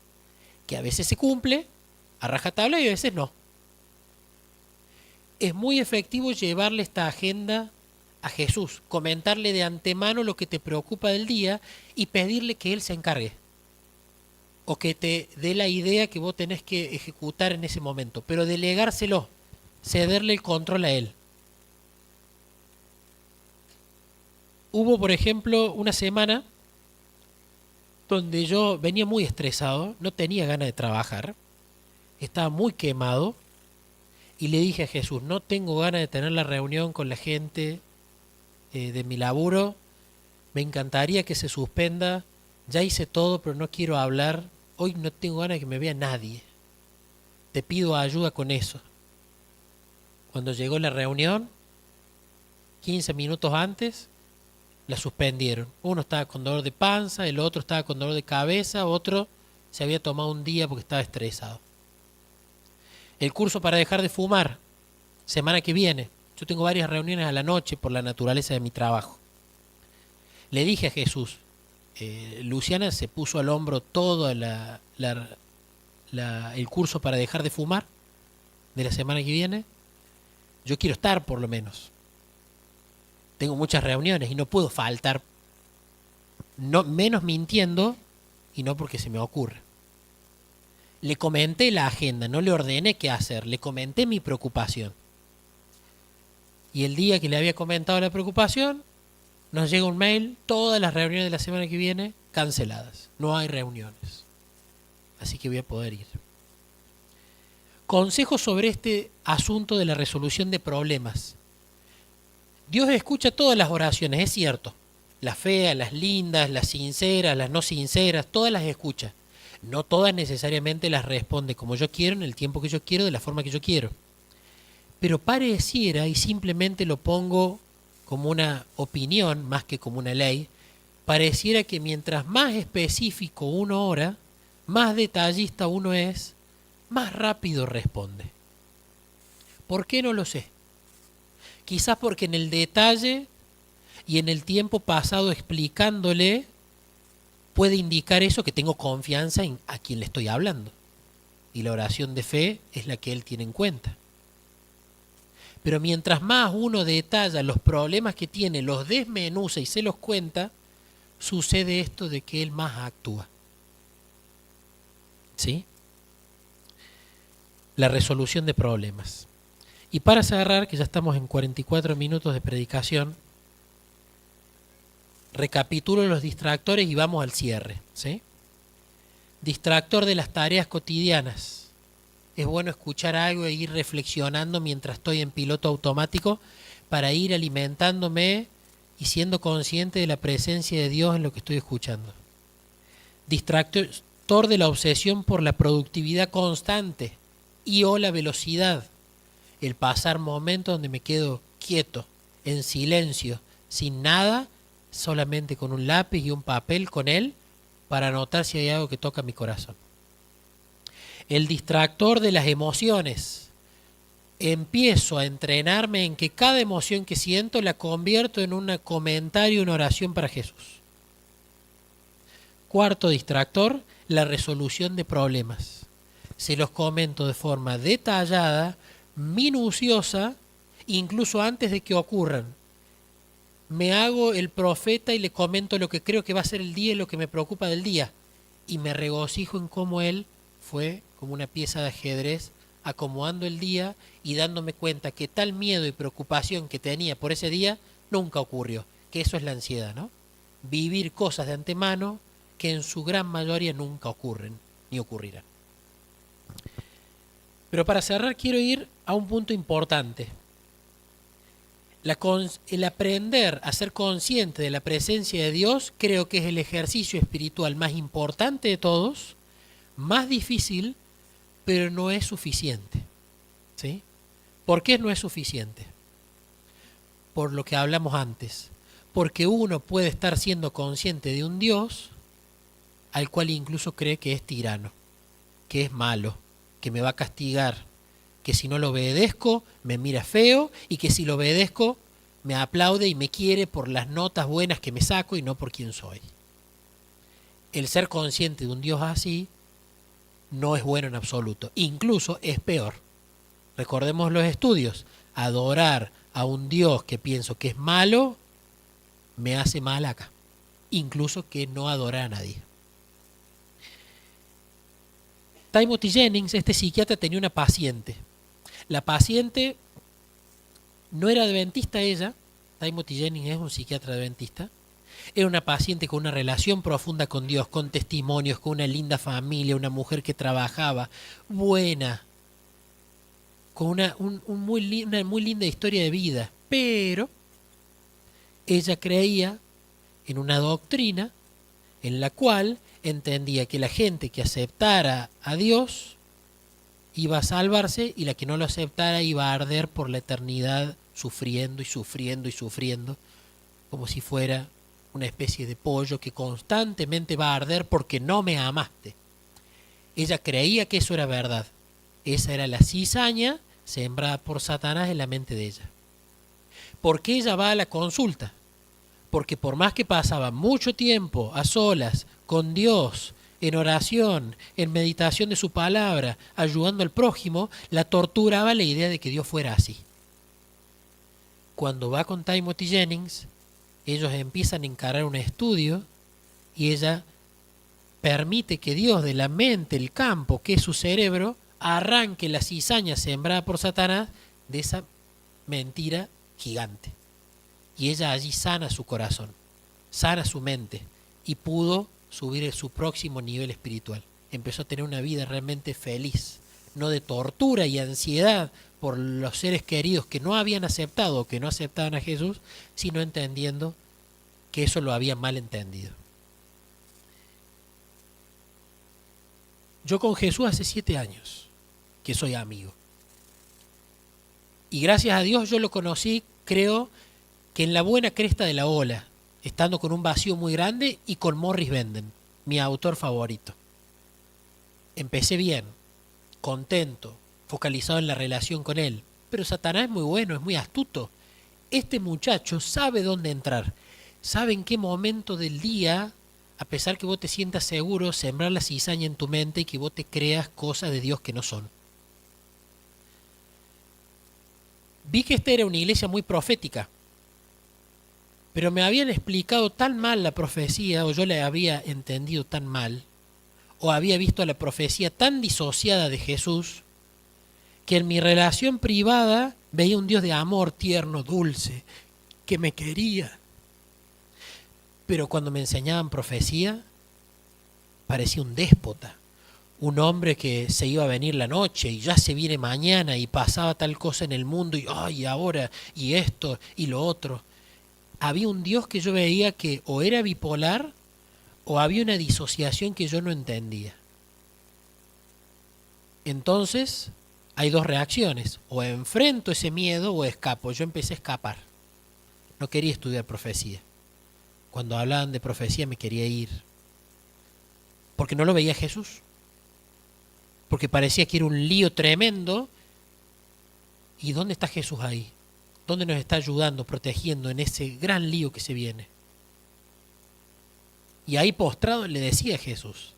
que a veces se cumple a rajatabla y a veces no. Es muy efectivo llevarle esta agenda a Jesús, comentarle de antemano lo que te preocupa del día y pedirle que Él se encargue. O que te dé la idea que vos tenés que ejecutar en ese momento, pero delegárselo, cederle el control a Él. Hubo, por ejemplo, una semana donde yo venía muy estresado, no tenía ganas de trabajar, estaba muy quemado y le dije a Jesús, no tengo ganas de tener la reunión con la gente de mi laburo, me encantaría que se suspenda, ya hice todo pero no quiero hablar, hoy no tengo ganas de que me vea nadie, te pido ayuda con eso. Cuando llegó la reunión, 15 minutos antes, la suspendieron. Uno estaba con dolor de panza, el otro estaba con dolor de cabeza, otro se había tomado un día porque estaba estresado. El curso para dejar de fumar, semana que viene. Yo tengo varias reuniones a la noche por la naturaleza de mi trabajo. Le dije a Jesús, Luciana se puso al hombro todo el curso para dejar de fumar de la semana que viene. Yo quiero estar por lo menos. Tengo muchas reuniones y no puedo faltar, no, menos mintiendo y no porque se me ocurre. Le comenté la agenda, no le ordené qué hacer, le comenté mi preocupación. Y el día que le había comentado la preocupación, nos llega un mail, todas las reuniones de la semana que viene canceladas. No hay reuniones. Así que voy a poder ir. Consejos sobre este asunto de la resolución de problemas. Dios escucha todas las oraciones, es cierto. Las feas, las lindas, las sinceras, las no sinceras, todas las escucha. No todas necesariamente las responde como yo quiero, en el tiempo que yo quiero, de la forma que yo quiero. Pero pareciera, y simplemente lo pongo como una opinión más que como una ley, pareciera que mientras más específico uno ora, más detallista uno es, más rápido responde. ¿Por qué? No lo sé. Quizás porque en el detalle y en el tiempo pasado explicándole puede indicar eso, que tengo confianza en a quien le estoy hablando. Y la oración de fe es la que él tiene en cuenta. Pero mientras más uno detalla los problemas que tiene, los desmenuza y se los cuenta, sucede esto de que él más actúa. ¿Sí? La resolución de problemas. Y para cerrar, que ya estamos en 44 minutos de predicación, recapitulo los distractores y vamos al cierre. ¿Sí? Distractor de las tareas cotidianas. Es bueno escuchar algo e ir reflexionando mientras estoy en piloto automático para ir alimentándome y siendo consciente de la presencia de Dios en lo que estoy escuchando. Distractor de la obsesión por la productividad constante y o la velocidad. el pasar momentos donde me quedo quieto, en silencio, sin nada, solamente con un lápiz y un papel con él, para anotar si hay algo que toca mi corazón. El distractor de las emociones. Empiezo a entrenarme en que cada emoción que siento la convierto en un comentario, una oración para Jesús. Cuarto distractor, la resolución de problemas. Se los comento de forma detallada, minuciosa, incluso antes de que ocurran. Me hago el profeta y le comento lo que creo que va a ser el día y lo que me preocupa del día. Y me regocijo en cómo él fue como una pieza de ajedrez, acomodando el día y dándome cuenta que tal miedo y preocupación que tenía por ese día nunca ocurrió. Que eso es la ansiedad, ¿no? Vivir cosas de antemano que en su gran mayoría nunca ocurren ni ocurrirán. Pero para cerrar quiero ir a un punto importante. El aprender a ser consciente de la presencia de Dios creo que es el ejercicio espiritual más importante de todos, más difícil, pero no es suficiente. ¿Sí? ¿Por qué no es suficiente? Por lo que hablamos antes. Porque uno puede estar siendo consciente de un Dios al cual incluso cree que es tirano, que es malo, que me va a castigar, que si no lo obedezco me mira feo y que si lo obedezco me aplaude y me quiere por las notas buenas que me saco y no por quién soy. El ser consciente de un Dios así no es bueno en absoluto, incluso es peor. Recordemos los estudios, adorar a un Dios que pienso que es malo me hace mal acá, incluso que no adorar a nadie. Timothy Jennings, este psiquiatra, tenía una paciente. La paciente no era adventista ella, Timothy Jennings es un psiquiatra adventista, era una paciente con una relación profunda con Dios, con testimonios, con una linda familia, una mujer que trabajaba, buena, con una muy linda historia de vida, pero ella creía en una doctrina en la cual entendía que la gente que aceptara a Dios iba a salvarse y la que no lo aceptara iba a arder por la eternidad sufriendo y sufriendo y sufriendo, como si fuera una especie de pollo que constantemente va a arder porque no me amaste. Ella creía que eso era verdad. Esa era la cizaña sembrada por Satanás en la mente de ella. ¿Por qué ella va a la consulta? Porque por más que pasaba mucho tiempo a solas con Dios, en oración, en meditación de su palabra, ayudando al prójimo, la torturaba la idea de que Dios fuera así. Cuando va con Timothy Jennings, ellos empiezan a encarar un estudio y ella permite que Dios de la mente, el campo, que es su cerebro, arranque la cizaña sembrada por Satanás de esa mentira gigante. Y ella allí sana su corazón, sana su mente y pudo subir a su próximo nivel espiritual. Empezó a tener una vida realmente feliz, no de tortura y ansiedad por los seres queridos que no habían aceptado o que no aceptaban a Jesús, sino entendiendo que eso lo había mal entendido. Yo con Jesús hace 7 años que soy amigo. Y gracias a Dios yo lo conocí, creo, que en la buena cresta de la ola, estando con un vacío muy grande y con Morris Benden, mi autor favorito. Empecé bien, contento, focalizado en la relación con él, pero Satanás es muy bueno, es muy astuto. Este muchacho sabe dónde entrar, sabe en qué momento del día, a pesar que vos te sientas seguro, sembrar la cizaña en tu mente y que vos te creas cosas de Dios que no son. Vi que esta era una iglesia muy profética, pero me habían explicado tan mal la profecía, o yo la había entendido tan mal, o había visto la profecía tan disociada de Jesús, que en mi relación privada veía un Dios de amor tierno, dulce, que me quería. Pero cuando me enseñaban profecía, parecía un déspota, un hombre que se iba a venir la noche y ya se viene mañana y pasaba tal cosa en el mundo y ay, ahora, y esto, y lo otro. Había un Dios que yo veía que o era bipolar o había una disociación que yo no entendía. Entonces, hay dos reacciones, o enfrento ese miedo o escapo. Yo empecé a escapar, no quería estudiar profecía. Cuando hablaban de profecía me quería ir, porque no lo veía Jesús, porque parecía que era un lío tremendo. ¿Y dónde está Jesús ahí? ¿Dónde nos está ayudando, protegiendo en ese gran lío que se viene? Y ahí postrado le decía a Jesús,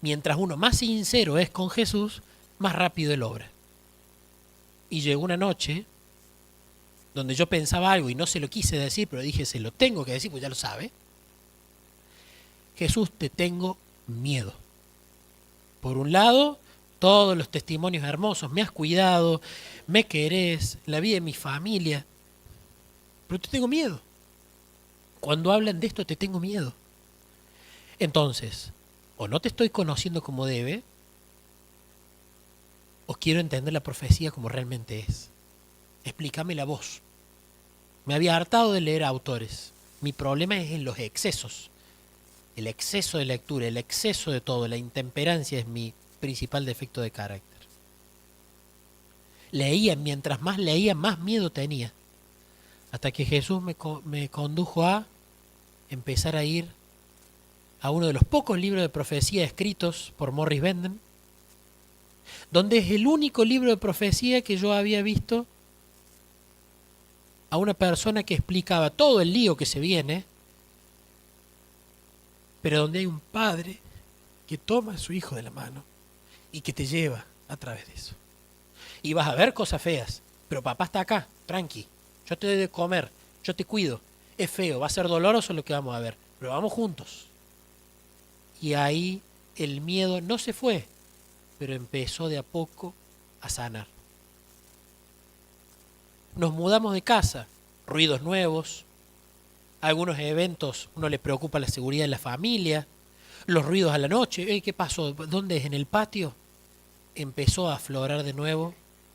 mientras uno más sincero es con Jesús, más rápido él obra. Y llegó una noche donde yo pensaba algo y no se lo quise decir, pero dije, se lo tengo que decir, pues ya lo sabe. Jesús, te tengo miedo. Por un lado, todos los testimonios hermosos, me has cuidado, me querés, la vida de mi familia, pero te tengo miedo. Cuando hablan de esto te tengo miedo. Entonces, o no te estoy conociendo como debe, o quiero entender la profecía como realmente es. Explícame la voz. Me había hartado de leer a autores. Mi problema es en los excesos. El exceso de lectura, el exceso de todo, la intemperancia es mi principal defecto de carácter. Leía, mientras más leía, más miedo tenía. Hasta que Jesús me condujo a empezar a ir a uno de los pocos libros de profecía escritos por Morris Benden, donde es el único libro de profecía que yo había visto a una persona que explicaba todo el lío que se viene, pero donde hay un padre que toma a su hijo de la mano y que te lleva a través de eso. Y vas a ver cosas feas, pero papá está acá, tranqui, yo te doy de comer, yo te cuido. Es feo, va a ser doloroso lo que vamos a ver, pero vamos juntos. Y ahí el miedo no se fue, pero empezó de a poco a sanar. Nos mudamos de casa, ruidos nuevos, algunos eventos, uno le preocupa la seguridad de la familia, los ruidos a la noche, ¿qué pasó? ¿Dónde es? ¿En el patio? Empezó a aflorar de nuevo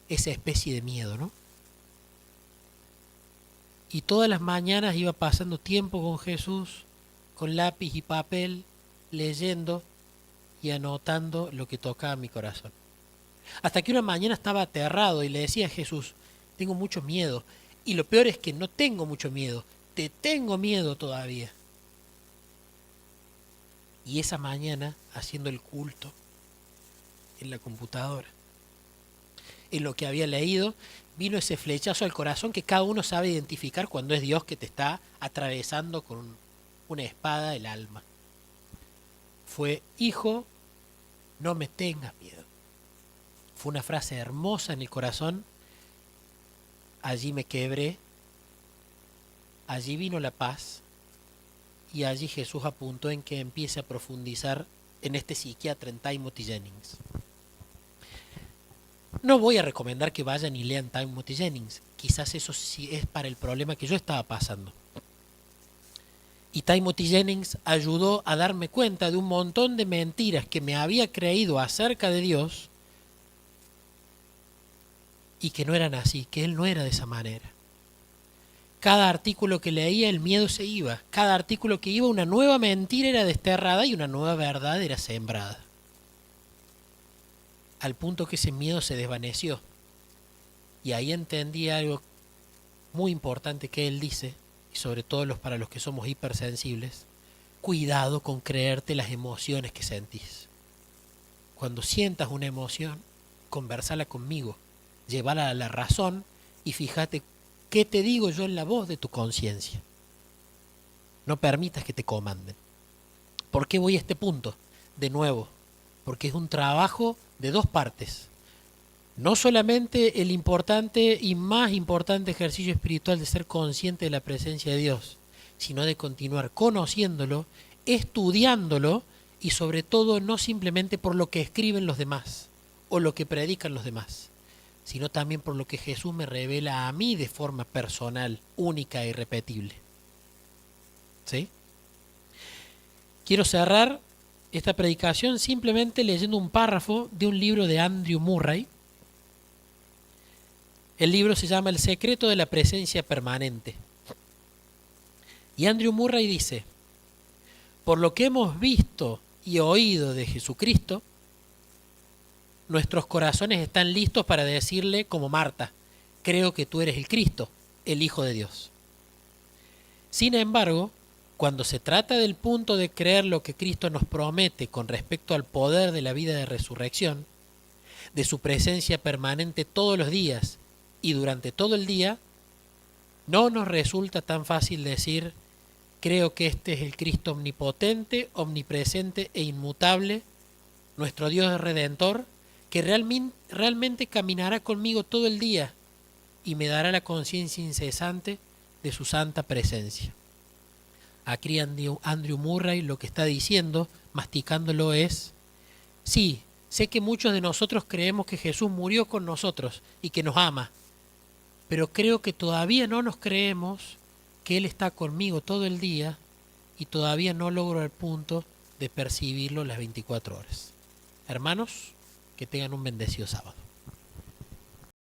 esa especie de miedo, ¿no? Y todas las mañanas iba pasando tiempo con Jesús, con lápiz y papel, leyendo y anotando lo que tocaba mi corazón. Hasta que una mañana estaba aterrado y le decía a Jesús, tengo mucho miedo. Y lo peor es que no tengo mucho miedo, te tengo miedo todavía. Y esa mañana, haciendo el culto en la computadora, en lo que había leído, vino ese flechazo al corazón que cada uno sabe identificar cuando es Dios que te está atravesando con una espada el alma. Fue, hijo, no me tengas miedo. Fue una frase hermosa en el corazón. Allí me quebré, allí vino la paz y allí Jesús apuntó en que empiece a profundizar en este psiquiatra, en Timothy Jennings. No voy a recomendar que vayan y lean Timothy Jennings, quizás eso sí es para el problema que yo estaba pasando. Y Timothy Jennings ayudó a darme cuenta de un montón de mentiras que me había creído acerca de Dios y que no eran así, que Él no era de esa manera. Cada artículo que leía el miedo se iba, cada artículo que iba una nueva mentira era desterrada y una nueva verdad era sembrada. Al punto que ese miedo se desvaneció. Y ahí entendí algo muy importante que él dice, y sobre todo para los que somos hipersensibles, cuidado con creerte las emociones que sentís. Cuando sientas una emoción, conversala conmigo, llévala a la razón y fíjate qué te digo yo en la voz de tu conciencia. No permitas que te comanden. ¿Por qué voy a este punto? De nuevo, porque es un trabajo de dos partes. No solamente el importante y más importante ejercicio espiritual de ser consciente de la presencia de Dios, sino de continuar conociéndolo, estudiándolo y sobre todo no simplemente por lo que escriben los demás o lo que predican los demás, sino también por lo que Jesús me revela a mí de forma personal, única e irrepetible. ¿Sí? Quiero cerrar esta predicación simplemente leyendo un párrafo de un libro de Andrew Murray. El libro se llama El secreto de la presencia permanente. Y Andrew Murray dice, por lo que hemos visto y oído de Jesucristo, nuestros corazones están listos para decirle, como Marta, creo que tú eres el Cristo, el Hijo de Dios. Sin embargo, cuando se trata del punto de creer lo que Cristo nos promete con respecto al poder de la vida de resurrección, de su presencia permanente todos los días y durante todo el día, no nos resulta tan fácil decir, creo que este es el Cristo omnipotente, omnipresente e inmutable, nuestro Dios redentor, que realmente caminará conmigo todo el día y me dará la conciencia incesante de su santa presencia. Aquí Andrew Murray lo que está diciendo, masticándolo, es, sí, sé que muchos de nosotros creemos que Jesús murió con nosotros y que nos ama, pero creo que todavía no nos creemos que Él está conmigo todo el día y todavía no logro el punto de percibirlo las 24 horas. Hermanos, que tengan un bendecido sábado.